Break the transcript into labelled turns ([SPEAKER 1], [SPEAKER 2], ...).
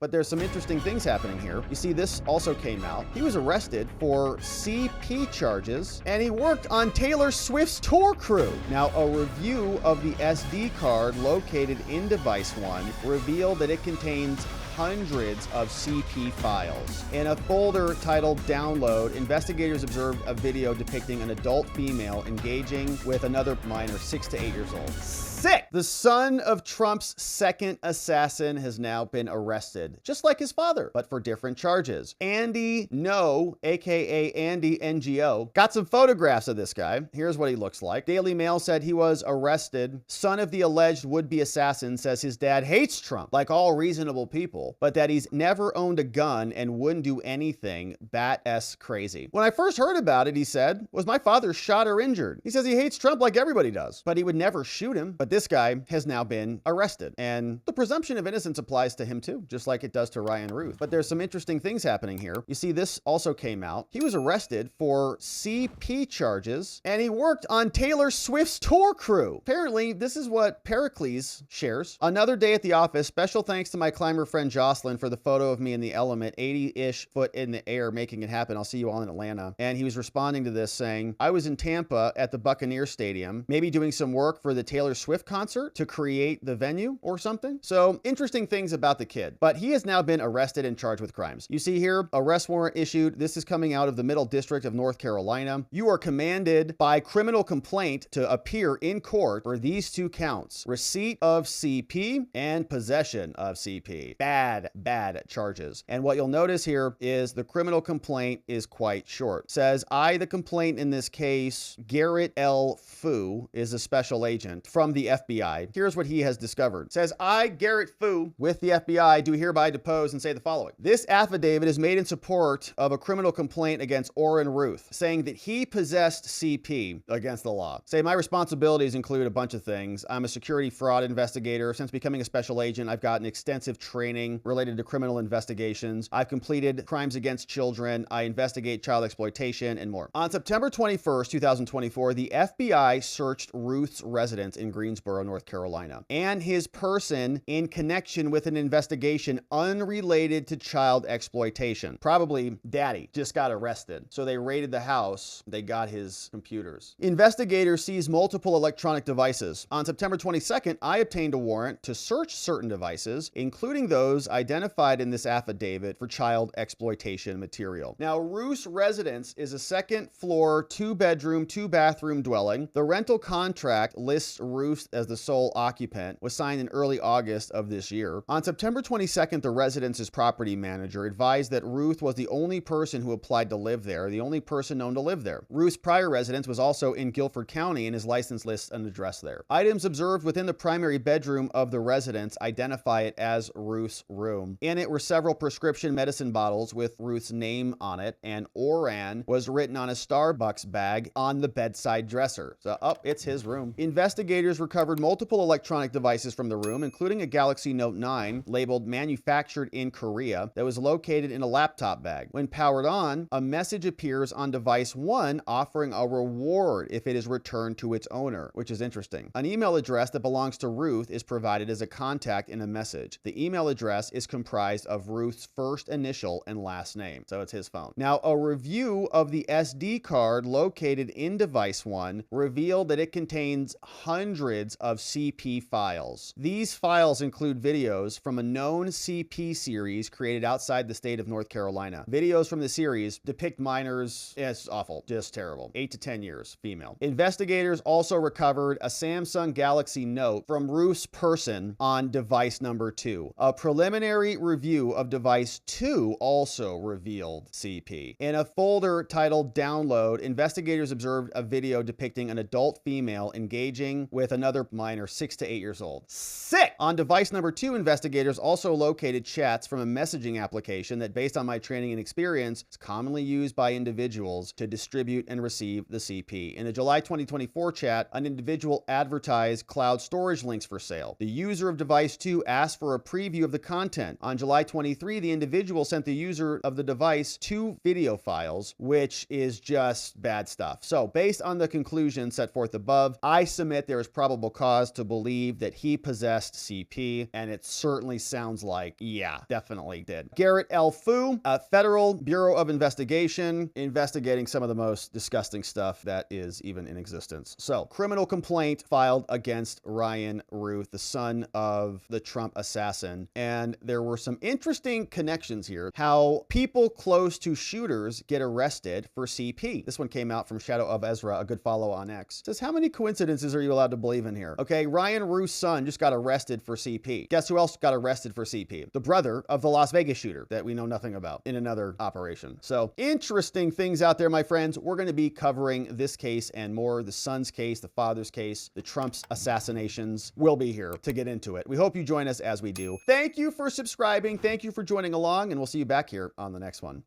[SPEAKER 1] But there's some interesting things happening here. You see, this also came out. He was arrested for CP charges, and he worked on Taylor Swift's tour crew. Now, a review of the SD card located in device 1 revealed that it contains hundreds of CP files. In a folder titled Download, investigators observed a video depicting an adult female engaging with another minor 6 to 8 years old. Sick! The son of Trump's second assassin has now been arrested, just like his father, but for different charges. Andy No, aka Andy NGO, got some photographs of this guy. Here's what he looks like. Daily Mail said he was arrested. Son of the alleged would-be assassin says his dad hates Trump, like all reasonable people, but that he's never owned a gun and wouldn't do anything bat-esque crazy. When I first heard about it, he said, was my father shot or injured? He says he hates Trump like everybody does, but he would never shoot him. But this guy has now been arrested, and the presumption of innocence applies to him too, just like it does to Ryan Routh. But there's some interesting things happening here. You see, this also came out. He was arrested for CP charges, and he worked on Taylor Swift's tour crew. Apparently, this is what Pericles shares. Another day at the office. Special thanks to my climber friend Jocelyn for the photo of me in the element, 80-ish foot in the air, making it happen. I'll see you all in Atlanta. And he was responding to this saying, I was in Tampa at the Buccaneer Stadium, maybe doing some work for the Taylor Swift concert to create the venue or something. So interesting things about the kid, but he has now been arrested and charged with crimes. You see here, arrest warrant issued. This is coming out of the Middle District of North Carolina. You are commanded by criminal complaint to appear in court for these 2 counts: receipt of CP and possession of CP. Bad charges. And what you'll notice here is the criminal complaint is quite short. It says, I, the complaint in this case, Garrett L. Fu, is a special agent from the FBI. Here's what he has discovered. It says, I, Garrett Fu, with the FBI, do hereby depose and say the following. This affidavit is made in support of a criminal complaint against Oran Routh, saying that he possessed CP against the law. Say, my responsibilities include a bunch of things. I'm a security fraud investigator. Since becoming a special agent, I've gotten extensive training related to criminal investigations. I've completed crimes against children. I investigate child exploitation and more. On September 21st, 2024, the FBI searched Routh's residence in Greensboro, North Carolina, and his person in connection with an investigation unrelated to child exploitation. Probably daddy just got arrested. So they raided the house. They got his computers. Investigators seized multiple electronic devices. On September 22nd, I obtained a warrant to search certain devices, including those identified in this affidavit for child exploitation material. Now, Routh's residence is a 2nd floor, 2-bedroom, 2-bathroom dwelling. The rental contract lists Routh as the sole occupant, was signed in early August of this year. On September 22nd, the residence's property manager advised that Routh was the only person who applied to live there, the only person known to live there. Routh's prior residence was also in Guilford County, and his license lists an address there. Items observed within the primary bedroom of the residence identify it as Routh's room. In it were several prescription medicine bottles with Routh's name on it, and Oran was written on a Starbucks bag on the bedside dresser. So, it's his room. Investigators recovered multiple electronic devices from the room, including a Galaxy Note 9 labeled manufactured in Korea that was located in a laptop bag. When powered on, a message appears on device 1 offering a reward if it is returned to its owner, which is interesting. An email address that belongs to Routh is provided as a contact in a message. The email address is comprised of Routh's first initial and last name, so it's his phone. Now, a review of the SD card located in device 1 revealed that it contains hundreds of CP files. These files include videos from a known CP series created outside the state of North Carolina. Videos from the series depict minors, it's awful, just terrible, 8 to 10 years, female. Investigators also recovered a Samsung Galaxy Note from Routh's person on device number 2. A preliminary review of device 2 also revealed CP. In a folder titled Download, investigators observed a video depicting an adult female engaging with another minor 6 to 8 years old. Sick! On device number 2, investigators also located chats from a messaging application that, based on my training and experience, is commonly used by individuals to distribute and receive the CP. In a July 2024 chat, an individual advertised cloud storage links for sale. The user of device 2 asked for a preview of the content. On July 23, the individual sent the user of the device 2 video files, which is just bad stuff. So, based on the conclusion set forth above, I submit there is probable probable cause to believe that he possessed CP, and it certainly sounds like, yeah, definitely did. Garrett L. Fu, a Federal Bureau of Investigation, investigating some of the most disgusting stuff that is even in existence. So, criminal complaint filed against Ryan Routh, the son of the Trump assassin. And there were some interesting connections here, how people close to shooters get arrested for CP. This one came out from Shadow of Ezra, a good follow on X. It says, how many coincidences are you allowed to believe in here? Okay, Ryan Routh's son just got arrested for CP. Guess who else got arrested for CP? The brother of the Las Vegas shooter that we know nothing about in another operation. So, interesting things out there, my friends. We're going to be covering this case and more, the son's case, the father's case, the Trump's assassinations. We'll be here to get into it. We hope you join us as we do. Thank you for subscribing. Thank you for joining along, and we'll see you back here on the next one.